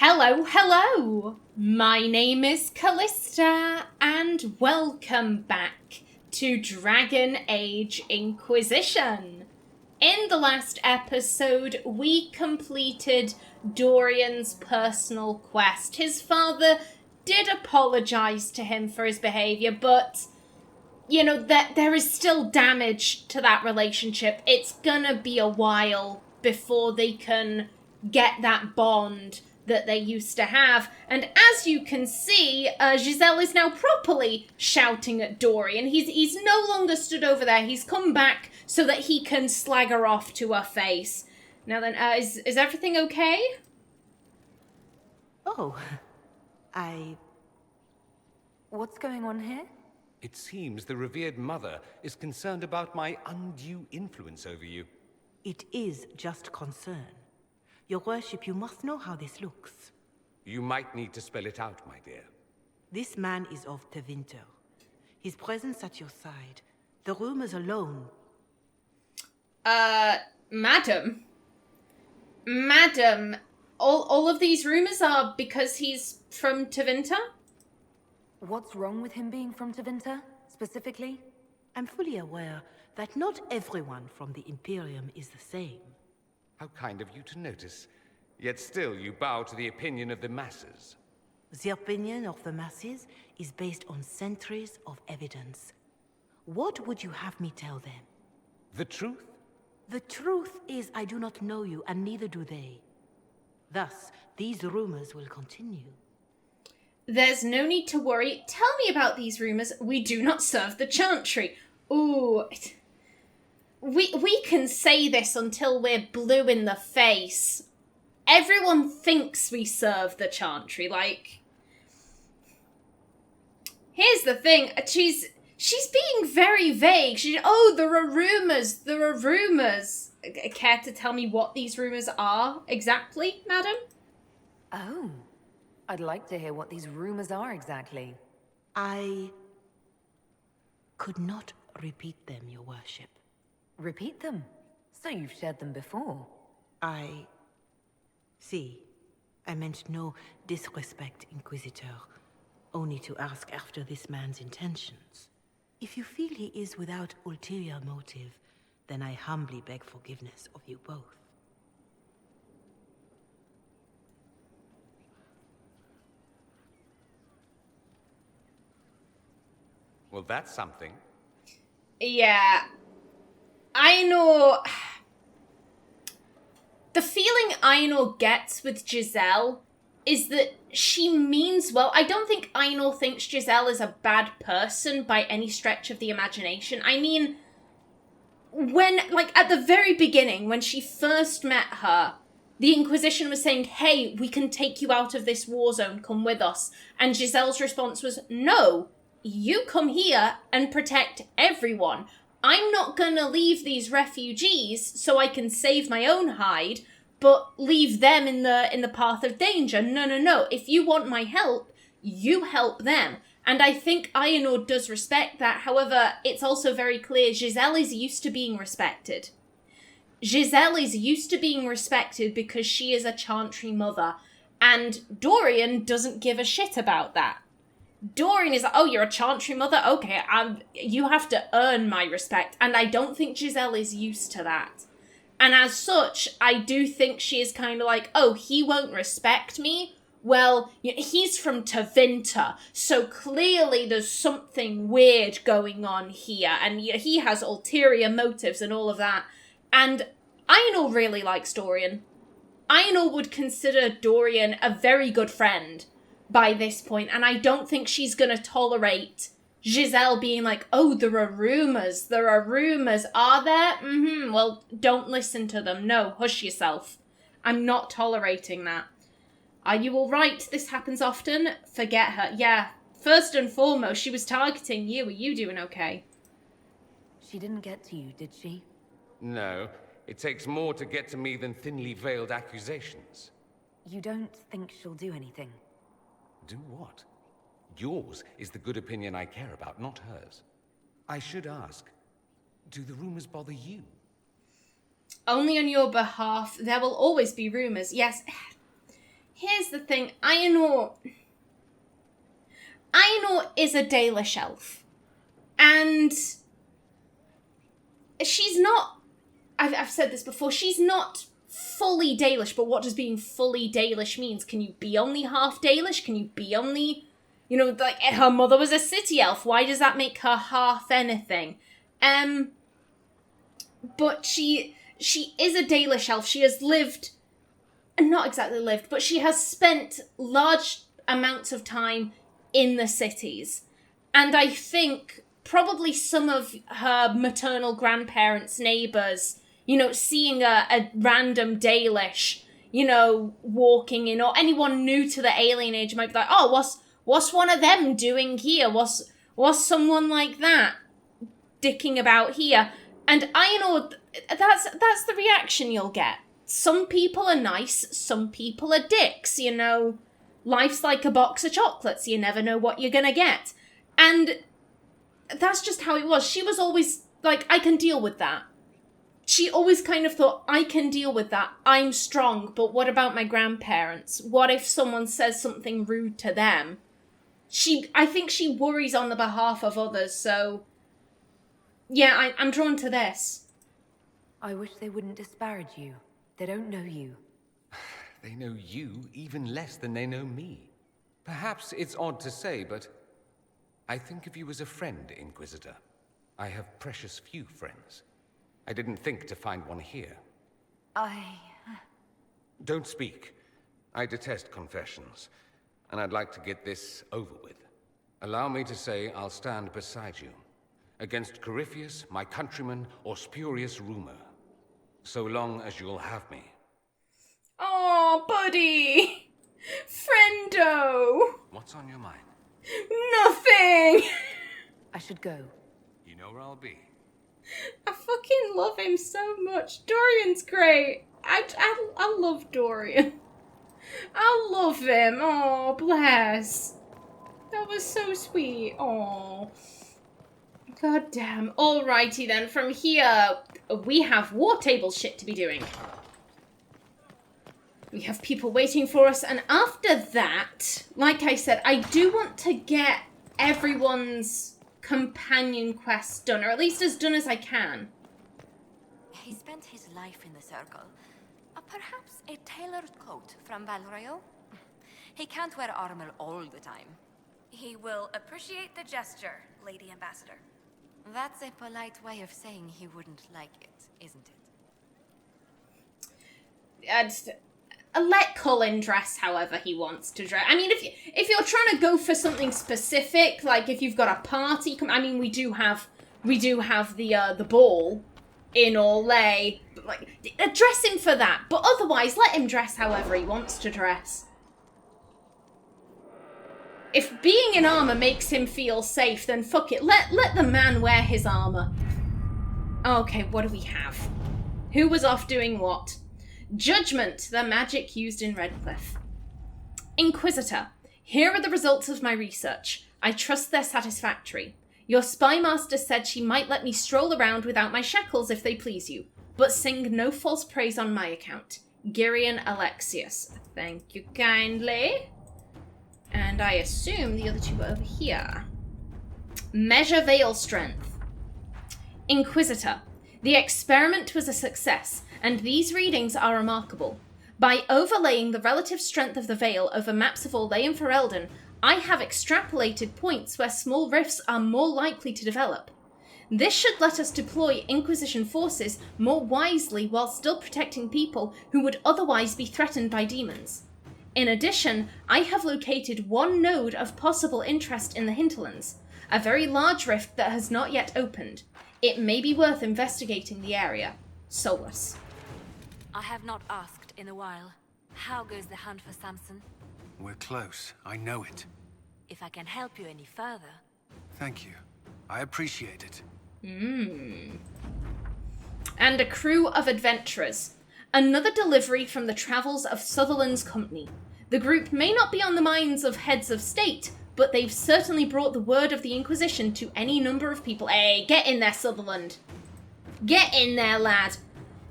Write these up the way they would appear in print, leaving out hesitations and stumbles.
Hello, hello! My name is Callista, and welcome back to Dragon Age Inquisition. In the last episode, we completed Dorian's personal quest. His father did apologise to him for his behaviour, but, you know, there is still damage to that relationship. It's gonna be a while before they can get that bond that they used to have. And as you can see, Giselle is now properly shouting at Dorian. He's no longer stood over there. He's come back so that he can slag her off to her face. Now then, is everything okay? Oh, What's going on here? It seems the revered mother is concerned about my undue influence over you. It is just concern. Your worship, you must know how this looks. You might need to spell it out, my dear. This man is of Tevinter. His presence at your side, the rumors alone. Madam, all of these rumors are because he's from Tevinter? What's wrong with him being from Tevinter, specifically? I'm fully aware that not everyone from the Imperium is the same. How kind of you to notice. Yet still you bow to the opinion of the masses. The opinion of the masses is based on centuries of evidence. What would you have me tell them? The truth? The truth is I do not know you, and neither do they. Thus, these rumors will continue. There's no need to worry. Tell me about these rumors. We do not serve the Chantry. Ooh... We can say this until we're blue in the face. Everyone thinks we serve the Chantry, like... Here's the thing, she's being very vague. There are rumours. Care to tell me what these rumours are exactly, madam? Oh, I'd like to hear what these rumors are exactly. I could not repeat them, your worship. Repeat them. So you've shared them before. See, I meant no disrespect, Inquisitor. Only to ask after this man's intentions. If you feel he is without ulterior motive, then I humbly beg forgiveness of you both. Well, that's something. Yeah. Aenor... The feeling Aenor gets with Giselle is that she means well. I don't think Aenor thinks Giselle is a bad person by any stretch of the imagination. I mean, at the very beginning, when she first met her, the Inquisition was saying, hey, we can take you out of this war zone, come with us. And Giselle's response was, no, you come here and protect everyone. I'm not gonna leave these refugees so I can save my own hide, but leave them in the path of danger. No. If you want my help, you help them. And I think Aenor does respect that. However, it's also very clear Giselle is used to being respected. Giselle is used to being respected because she is a Chantry mother. And Dorian doesn't give a shit about that. Dorian is like, oh, you're a Chantry mother? Okay, you have to earn my respect. And I don't think Giselle is used to that. And as such, I do think she is kind of like, oh, he won't respect me? Well, he's from Tevinter, so clearly there's something weird going on here. And he has ulterior motives and all of that. And Aenor really likes Dorian. Aenor would consider Dorian a very good friend by this point, and I don't think she's gonna tolerate Giselle being like, oh, there are rumours, are there? Well, don't listen to them. No, hush yourself. I'm not tolerating that. Are you alright? This happens often? Forget her. Yeah, first and foremost, she was targeting you. Are you doing okay? She didn't get to you, did she? No, it takes more to get to me than thinly veiled accusations. You don't think she'll do anything? Do what? Yours is the good opinion I care about, not hers. I should ask, do the rumors bother you? Only on your behalf. There will always be rumors. Yes, here's the thing. Aenor is a Dalish elf. And she's not... I've said this before. She's not fully Dalish, but what does being fully Dalish means? Can you be only half Dalish? Can you be only... You know, like, her mother was a city elf. Why does that make her half anything? But she is a Dalish elf. She has lived... Not exactly lived, but she has spent large amounts of time in the cities. And I think probably some of her maternal grandparents' neighbours, you know, seeing a random Dalish, you know, walking in, or anyone new to the Alien Age might be like, oh, what's one of them doing here? What's someone like that dicking about here? And Aenor, that's the reaction you'll get. Some people are nice, some people are dicks, you know. Life's like a box of chocolates, you never know what you're gonna get. And that's just how it was. She was always like, I can deal with that. She always kind of thought, I can deal with that. I'm strong, but what about my grandparents? What if someone says something rude to them? I think she worries on the behalf of others, so... Yeah, I'm drawn to this. I wish they wouldn't disparage you. They don't know you. They know you even less than they know me. Perhaps it's odd to say, but I think of you as a friend, Inquisitor. I have precious few friends. I didn't think to find one here. Don't speak. I detest confessions, and I'd like to get this over with. Allow me to say I'll stand beside you, against Corypheus, my countryman, or spurious rumor, so long as you'll have me. Oh, buddy! Friendo! What's on your mind? Nothing! I should go. You know where I'll be. I fucking love him so much. Dorian's great. I love Dorian. I love him. Oh, bless. That was so sweet. Oh. God damn. Alrighty then, from here, we have war table shit to be doing. We have people waiting for us, and after that, like I said, I do want to get everyone's companion quests done, or at least as done as I can. He spent his life in the circle. Perhaps a tailored coat from Valrayo? He can't wear armor all the time. He will appreciate the gesture, Lady Ambassador. That's a polite way of saying he wouldn't like it, isn't it? Let Cullen dress however he wants to dress. I mean, if you're trying to go for something specific, like if you've got a party, I mean, we do have the ball in Orlais, but like dress him for that. But otherwise, let him dress however he wants to dress. If being in armor makes him feel safe, then fuck it. Let the man wear his armor. Okay, what do we have? Who was off doing what? Judgment, the magic used in Redcliffe. Inquisitor, here are the results of my research. I trust they're satisfactory. Your spy master said she might let me stroll around without my shackles if they please you, but sing no false praise on my account. Girion Alexius. Thank you kindly. And I assume the other two are over here. Measure veil strength. Inquisitor, the experiment was a success, and these readings are remarkable. By overlaying the relative strength of the veil over maps of Orlais and Ferelden, I have extrapolated points where small rifts are more likely to develop. This should let us deploy Inquisition forces more wisely while still protecting people who would otherwise be threatened by demons. In addition, I have located one node of possible interest in the Hinterlands, a very large rift that has not yet opened. It may be worth investigating the area. Solas. I have not asked in a while. How goes the hunt for Samson? We're close. I know it. If I can help you any further... Thank you. I appreciate it. And a crew of adventurers. Another delivery from the travels of Sutherland's company. The group may not be on the minds of heads of state, but they've certainly brought the word of the Inquisition to any number of people. Hey, get in there, Sutherland. Get in there, lad.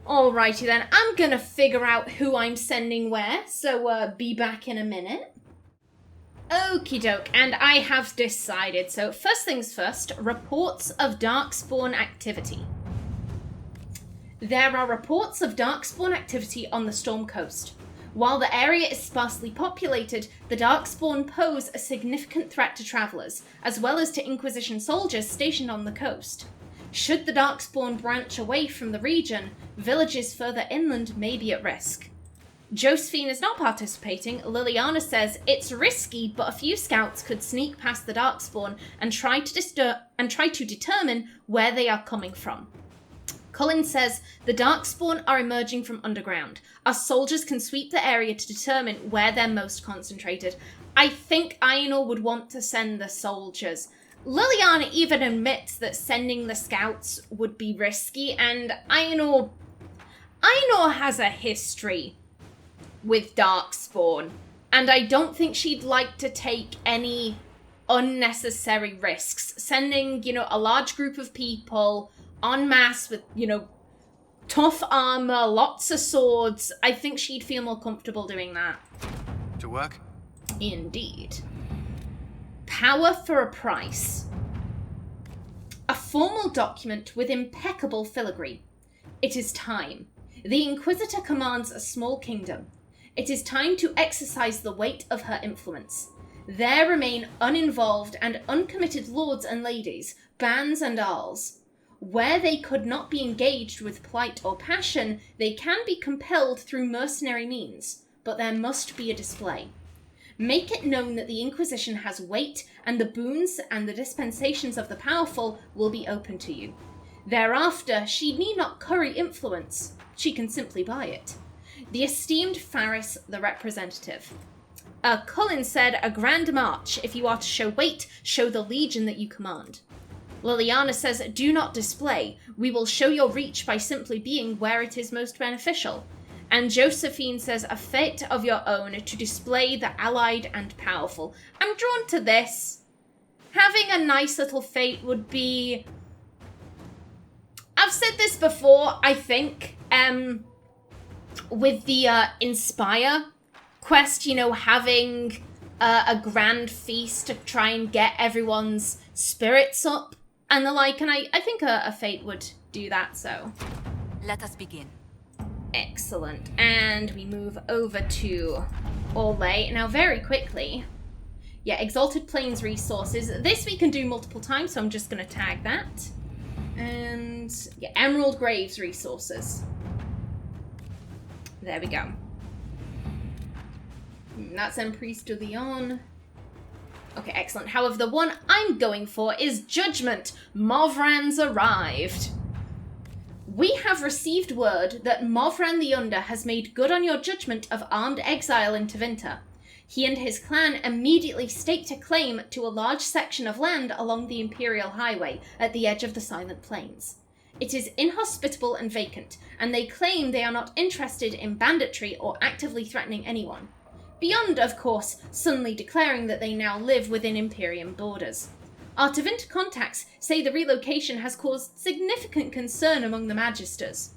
Alrighty then, I'm gonna figure out who I'm sending where, so be back in a minute. Okie doke, and I have decided. So first things first, reports of Darkspawn activity. There are reports of Darkspawn activity on the Storm Coast. While the area is sparsely populated, the Darkspawn pose a significant threat to travelers, as well as to Inquisition soldiers stationed on the coast. Should the Darkspawn branch away from the region, villages further inland may be at risk. Josephine is not participating. Liliana says it's risky, but a few scouts could sneak past the Darkspawn and try to determine where they are coming from. Cullen says the Darkspawn are emerging from underground. Our soldiers can sweep the area to determine where they're most concentrated. I think Aenor would want to send the soldiers. Liliana even admits that sending the scouts would be risky, and Aenor has a history with Darkspawn, and I don't think she'd like to take any unnecessary risks. Sending, a large group of people en masse with, tough armor, lots of swords, I think she'd feel more comfortable doing that. To work? Indeed. Power for a price. A formal document with impeccable filigree. It is time. The Inquisitor commands a small kingdom. It is time to exercise the weight of her influence. There remain uninvolved and uncommitted lords and ladies, bands and earls. Where they could not be engaged with plight or passion, they can be compelled through mercenary means, but there must be a display. Make it known that the Inquisition has weight, and the boons and the dispensations of the powerful will be open to you. Thereafter, she need not curry influence. She can simply buy it. The esteemed Faris, the representative. Cullen said, a grand march. If you are to show weight, show the legion that you command. Liliana says, do not display. We will show your reach by simply being where it is most beneficial. And Josephine says, a fate of your own to display the allied and powerful. I'm drawn to this. Having a nice little fate would be... I've said this before, I think, with the Inspire quest, having a grand feast to try and get everyone's spirits up and the like, and I think a fate would do that, so. Let us begin. Excellent. And we move over to Orlais. Now, very quickly, Exalted Plains resources. This we can do multiple times, so I'm just going to tag that. And, Emerald Graves resources. There we go. That's Priest de Leon. Okay, excellent. However, the one I'm going for is Judgment. Movran's arrived. We have received word that Movran the Under has made good on your judgment of armed exile in Tevinter. He and his clan immediately staked a claim to a large section of land along the Imperial Highway at the edge of the Silent Plains. It is inhospitable and vacant, and they claim they are not interested in banditry or actively threatening anyone. Beyond, of course, suddenly declaring that they now live within Imperium borders. Our Tevinter contacts say the relocation has caused significant concern among the Magisters.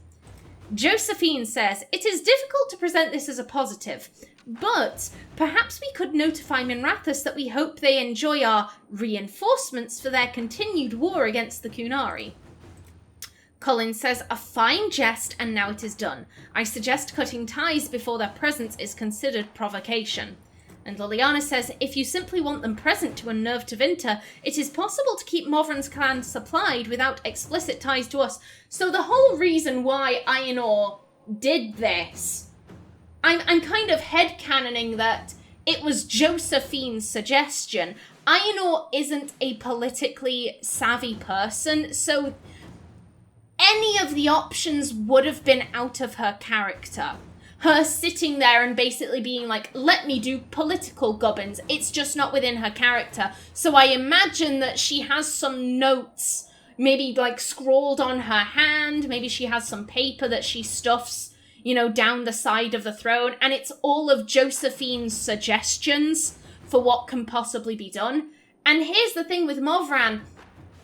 Josephine says, it is difficult to present this as a positive, but perhaps we could notify Minrathous that we hope they enjoy our reinforcements for their continued war against the Kunari. Cullen says, a fine jest, and now it is done. I suggest cutting ties before their presence is considered provocation. And Liliana says, if you simply want them present to unnerve Tevinter, it is possible to keep Movran's clan supplied without explicit ties to us. So the whole reason why Aenor did this, I'm kind of headcanoning that it was Josephine's suggestion. Aenor isn't a politically savvy person, so any of the options would have been out of her character. Her sitting there and basically being like, let me do political gubbins. It's just not within her character. So I imagine that she has some notes, maybe like scrawled on her hand. Maybe she has some paper that she stuffs, down the side of the throne. And it's all of Josephine's suggestions for what can possibly be done. And here's the thing with Movran.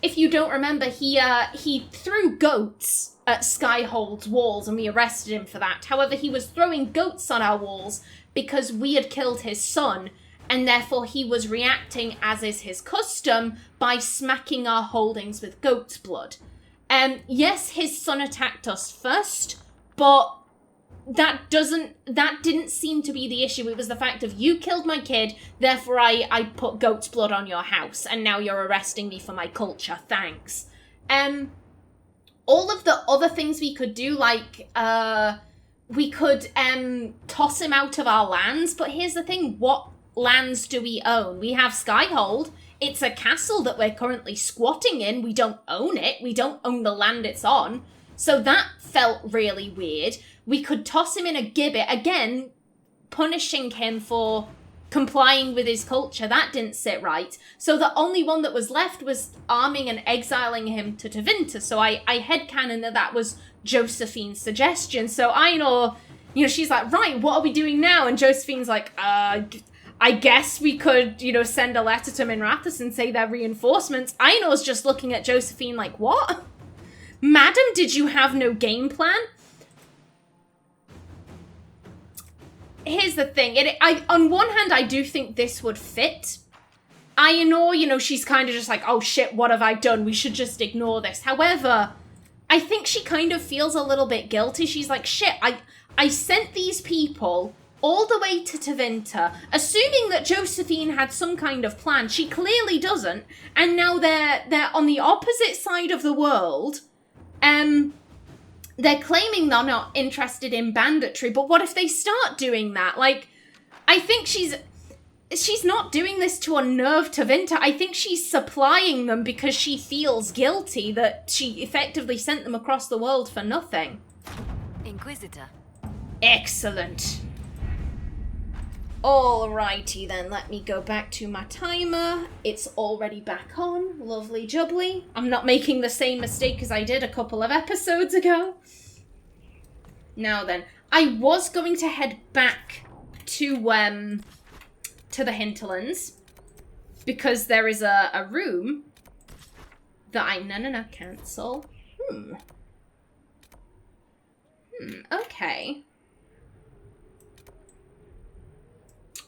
If you don't remember, he threw goats at Skyhold's walls, and we arrested him for that. However, he was throwing goats on our walls because we had killed his son, and therefore he was reacting, as is his custom, by smacking our holdings with goat's blood. Yes, his son attacked us first, but that didn't seem to be the issue. It was the fact of, you killed my kid, therefore I put goat's blood on your house, and now you're arresting me for my culture, thanks. All of the other things we could do, like, we could toss him out of our lands, but here's the thing, what lands do we own? We have Skyhold. It's a castle that we're currently squatting in. We don't own it. We don't own the land it's on. So that felt really weird. We could toss him in a gibbet, again, punishing him for complying with his culture. That didn't sit right. So the only one that was left was arming and exiling him to Tevinter. So I headcanon that was Josephine's suggestion. So Aenor, she's like, right, what are we doing now? And Josephine's like, I guess we could, send a letter to Minrathous and say they're reinforcements. Aenor's just looking at Josephine like, what? Madam, did you have no game plan? Here's the thing. On one hand, I do think this would fit. Aenor, she's kind of just like, oh shit, what have I done? We should just ignore this. However, I think she kind of feels a little bit guilty. She's like, shit, I sent these people all the way to Tevinter, assuming that Josephine had some kind of plan. She clearly doesn't, and now they're on the opposite side of the world. They're claiming they're not interested in banditry, but what if they start doing that? Like, I think she's not doing this to unnerve Tevinter. I think she's supplying them because she feels guilty that she effectively sent them across the world for nothing. Inquisitor. Excellent. Alrighty then, let me go back to my timer. It's already back on. Lovely jubbly. I'm not making the same mistake as I did a couple of episodes ago. Now then, I was going to head back to the Hinterlands because there is a room that no, cancel. Okay.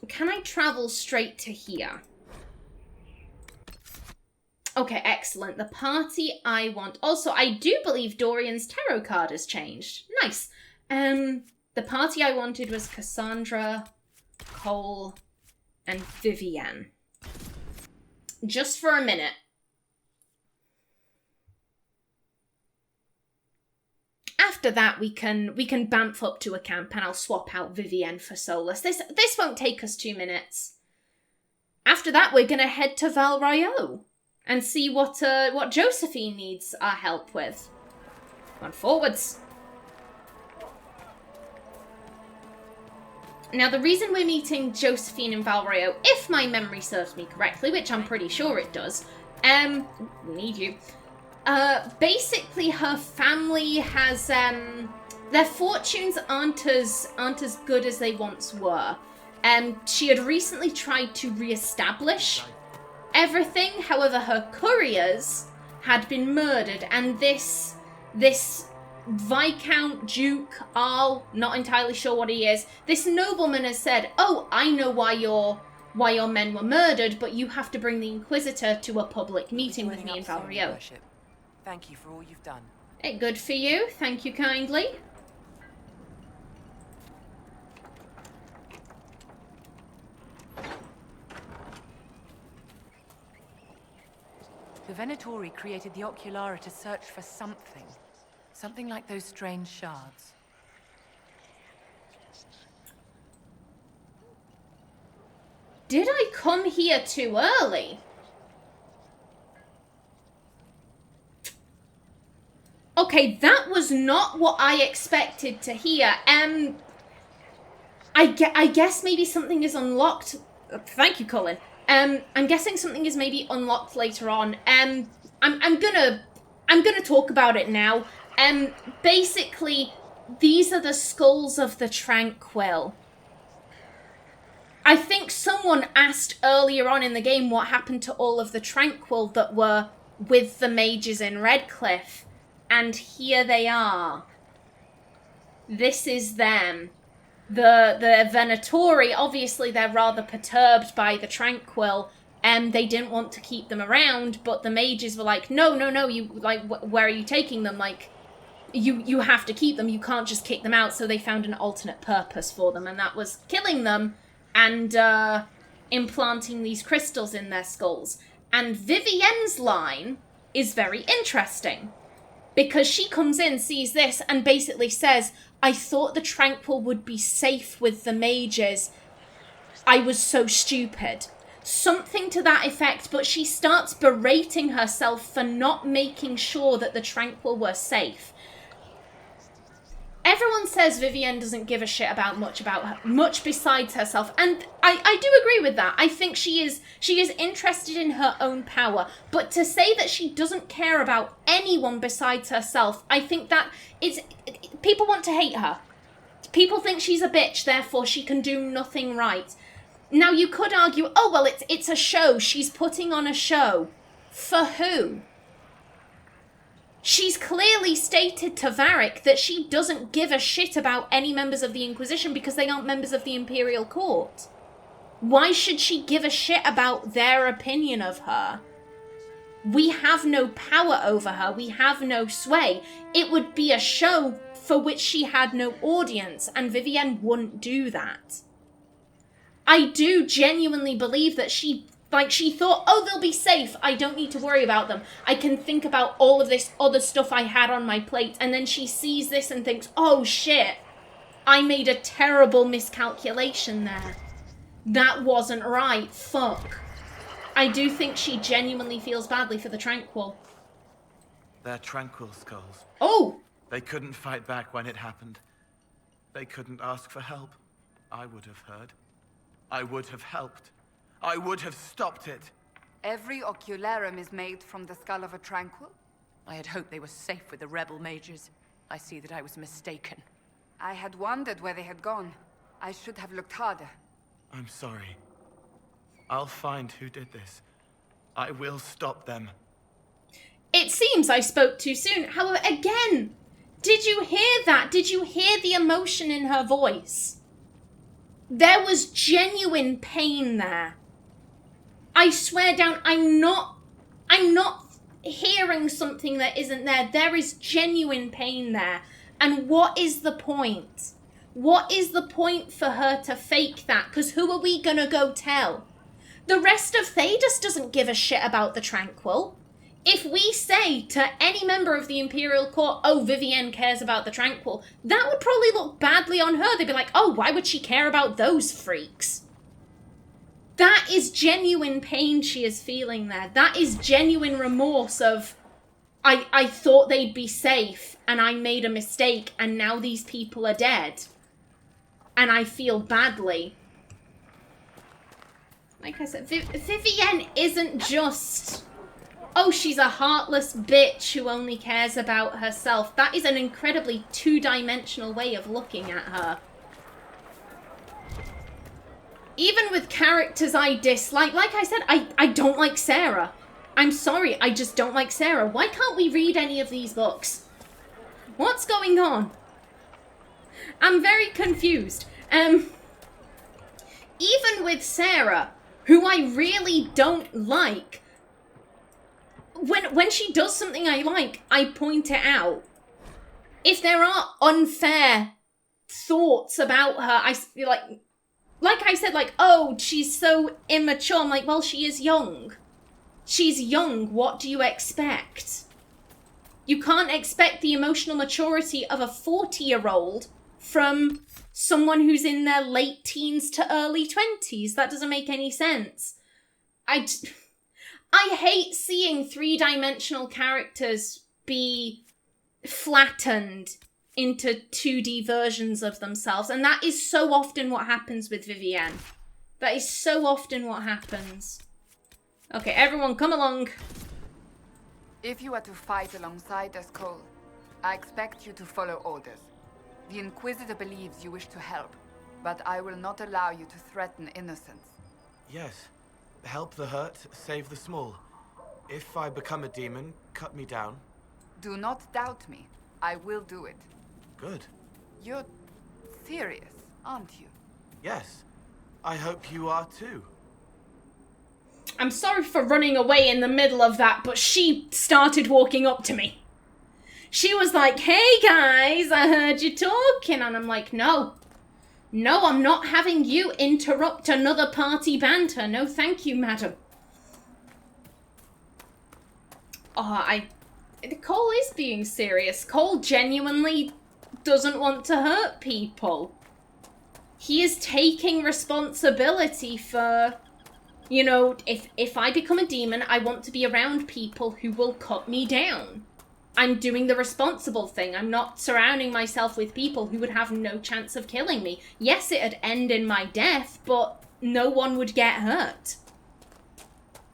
Can I travel straight to here? Okay, excellent. The party I want... Also, I do believe Dorian's tarot card has changed. Nice. The party I wanted was Cassandra, Cowl, and Vivienne. Just for a minute. After that, we can bamf up to a camp and I'll swap out Vivienne for Solas. This won't take us 2 minutes. After that, we're gonna head to Val Royeaux and see what Josephine needs our help with. On forwards. Now, the reason we're meeting Josephine in Val Royeaux, if my memory serves me correctly, which I'm pretty sure it does, we need you. Basically, her family has, their fortunes aren't as good as they once were. She had recently tried to re-establish everything. However, her couriers had been murdered, and this Viscount, Duke, Arl, not entirely sure what he is, this nobleman has said, oh, I know why your men were murdered, but you have to bring the Inquisitor to a public meeting with me in Val Royeaux. Thank you for all you've done. Good for you. Thank you kindly. The Venatori created the Oculara to search for something. Something like those strange shards. Did I come here too early? Okay, that was not what I expected to hear. I guess maybe something is unlocked. Thank you, Colin. I'm guessing something is maybe unlocked later on. I'm gonna talk about it now. Basically, these are the skulls of the Tranquil. I think someone asked earlier on in the game what happened to all of the Tranquil that were with the mages in Redcliffe. And here they are. This is them. The Venatori, obviously they're rather perturbed by the Tranquil. They didn't want to keep them around, but the mages were like, no, you, like, where are you taking them? Like, you have to keep them, you can't just kick them out. So they found an alternate purpose for them, and that was killing them and implanting these crystals in their skulls. And Vivienne's line is very interesting, because she comes in, sees this, and basically says, I thought the Tranquil would be safe with the mages. I was so stupid. Something to that effect, but she starts berating herself for not making sure that the Tranquil were safe. Everyone says Vivienne doesn't give a shit about much besides herself, and I do agree with that. I think she is interested in her own power, but to say that she doesn't care about anyone besides herself, I think that people want to hate her. People think she's a bitch, therefore she can do nothing right. Now you could argue, oh well, it's a show. She's putting on a show. For who? She's clearly stated to Varric that she doesn't give a shit about any members of the Inquisition because they aren't members of the Imperial Court. Why should she give a shit about their opinion of her? We have no power over her. We have no sway. It would be a show for which she had no audience, and Vivienne wouldn't do that. I do genuinely believe that she thought, oh, they'll be safe. I don't need to worry about them. I can think about all of this other stuff I had on my plate. And then she sees this and thinks, oh, shit. I made a terrible miscalculation there. That wasn't right. Fuck. I do think she genuinely feels badly for the Tranquil. They're Tranquil skulls. Oh! They couldn't fight back when it happened. They couldn't ask for help. I would have heard. I would have helped. I would have stopped it. Every ocularum is made from the skull of a Tranquil? I had hoped they were safe with the rebel mages. I see that I was mistaken. I had wondered where they had gone. I should have looked harder. I'm sorry. I'll find who did this. I will stop them. It seems I spoke too soon. However, again, did you hear that? Did you hear the emotion in her voice? There was genuine pain there. I swear down, I'm not hearing something that isn't there. There is genuine pain there. And what is the point? What is the point for her to fake that? Because who are we gonna go tell? The rest of Thedas doesn't give a shit about the Tranquil. If we say to any member of the Imperial Court, oh, Vivienne cares about the Tranquil, that would probably look badly on her. They'd be like, oh, why would she care about those freaks? That is genuine pain she is feeling there. That is genuine remorse of, I thought they'd be safe, and I made a mistake, and now these people are dead. And I feel badly. Like I said, Vivienne isn't just, oh, she's a heartless bitch who only cares about herself. That is an incredibly two-dimensional way of looking at her. Even with characters I dislike, like I said, I don't like Sarah. I'm sorry, I just don't like Sarah. Why can't we read any of these books? What's going on? I'm very confused. Even with Sarah, who I really don't like, when she does something I like, I point it out. If there are unfair thoughts about her, I feel like I said, like, oh, she's so immature. I'm like, well, she is young. She's young. What do you expect? You can't expect the emotional maturity of a 40-year-old from someone who's in their late teens to early 20s. That doesn't make any sense. I hate seeing three-dimensional characters be flattened into 2D versions of themselves. And that is so often what happens with Vivienne. That is so often what happens. Okay, everyone come along. If you are to fight alongside us, Cowl, I expect you to follow orders. The Inquisitor believes you wish to help, but I will not allow you to threaten innocents. Yes. Help the hurt, save the small. If I become a demon, cut me down. Do not doubt me. I will do it. Good. You're serious, aren't you? Yes. I hope you are too. I'm sorry for running away in the middle of that, but she started walking up to me. She was like, hey guys, I heard you talking. And I'm like, no. No, I'm not having you interrupt another party banter. No, thank you, madam. Oh, Cowl is being serious. Cowl genuinely doesn't want to hurt people. He is taking responsibility for, you know, if I become a demon, I want to be around people who will cut me down. I'm doing the responsible thing. I'm not surrounding myself with people who would have no chance of killing me. Yes, it'd end in my death, but no one would get hurt.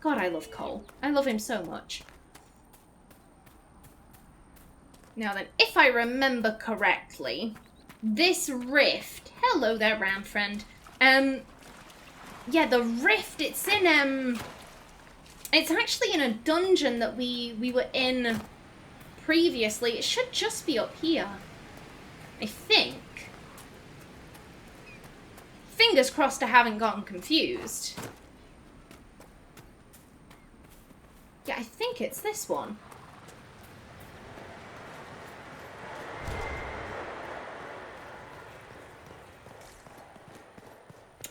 God, I love Cowl. I love him so much. Now then, if I remember correctly, this rift... Hello there, Ram friend. Yeah, the rift, it's in, it's actually in a dungeon that we were in previously. It should just be up here, I think. Fingers crossed I haven't gotten confused. Yeah, I think it's this one.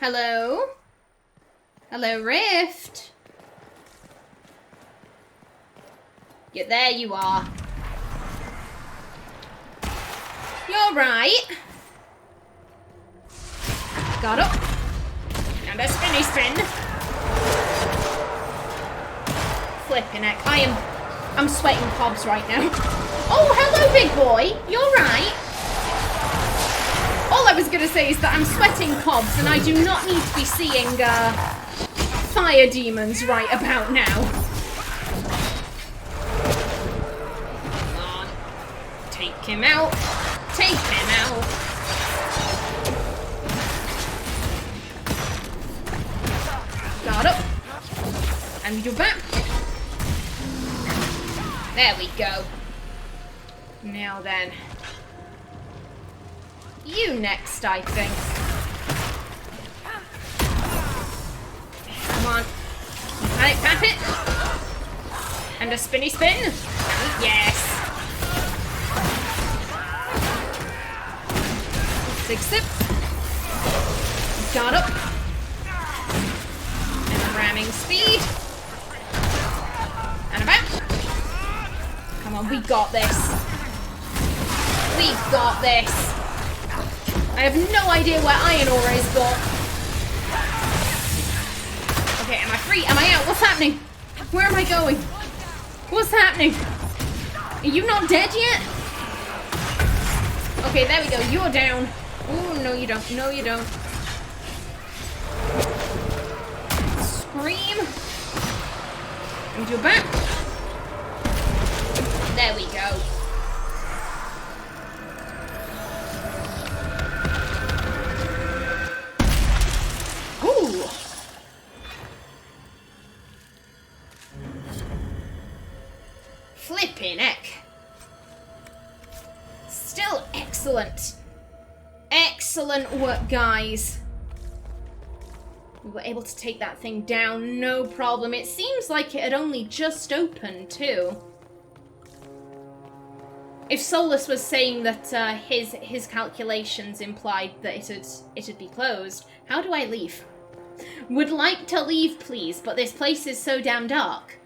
Hello? Hello, Rift? Yeah, there you are. You're right. Got up. And a spinny spin. Flipping heck. I'm sweating cobs right now. Oh, hello, big boy. You're right. All I was going to say is that I'm sweating cobs and I do not need to be seeing fire demons right about now. Come on. Take him out. Take him out. Guard up. And you're back. There we go. Now then. You next, I think. Come on. Pat it. And a spinny spin. Yes. 6 sip. Got up. And a ramming speed. And about. Come on, we got this. We've got this. I have no idea where Aenor is, but... Okay, am I free? Am I out? What's happening? Where am I going? What's happening? Are you not dead yet? Okay, there we go. You're down. Oh, no you don't. No you don't. Scream. And you're back. There we go. Ooh. Flippin' heck. Still excellent. Excellent work, guys. We were able to take that thing down, no problem. It seems like it had only just opened, too. If Solas was saying that his calculations implied that it'd be closed, how do I leave? Would like to leave, please, but this place is so damn dark.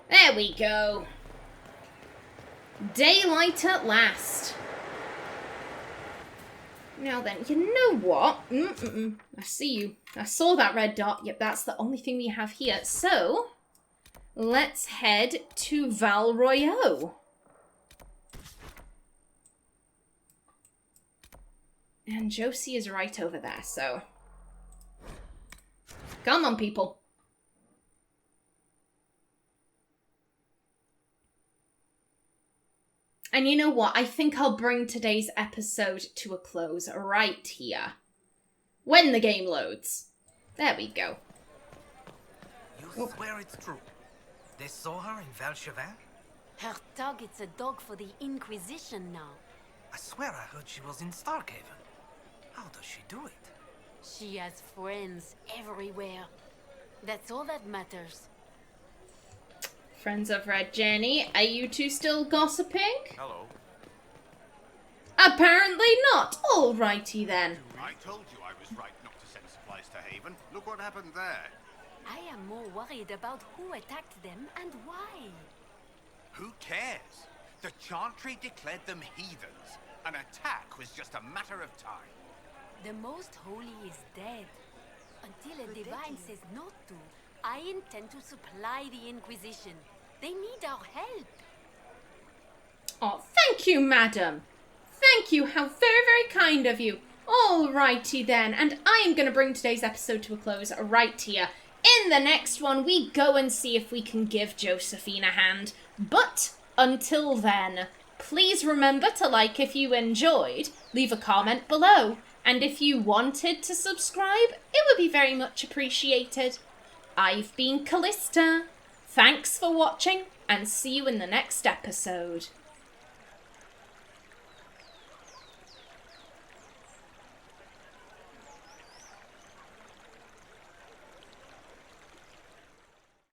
There we go. Daylight at last. Now then, you know what? I see you. I saw that red dot. Yep, that's the only thing we have here. So, let's head to Val Royeaux. And Josie is right over there, so... Come on, people. And you know what? I think I'll bring today's episode to a close right here. When the game loads. There we go. You swear it's true? They saw her in Valchevin? Her target's a dog for the Inquisition now. I swear I heard she was in Starkhaven. How does she do it? She has friends everywhere. That's all that matters. Friends of Red Jenny, are you two still gossiping? Hello. Apparently not. Alrighty then. I told you I was right not to send supplies to Haven. Look what happened there. I am more worried about who attacked them and why. Who cares? The Chantry declared them heathens. An attack was just a matter of time. The Most Holy is dead. Until a divine says not to, I intend to supply the Inquisition. They need our help. Oh, thank you, madam. Thank you. How very, very kind of you. Alrighty then. And I am going to bring today's episode to a close right here. In the next one, we go and see if we can give Josephine a hand. But until then, please remember to like if you enjoyed, leave a comment below, and if you wanted to subscribe, it would be very much appreciated. I've been Callista. Thanks for watching, and see you in the next episode.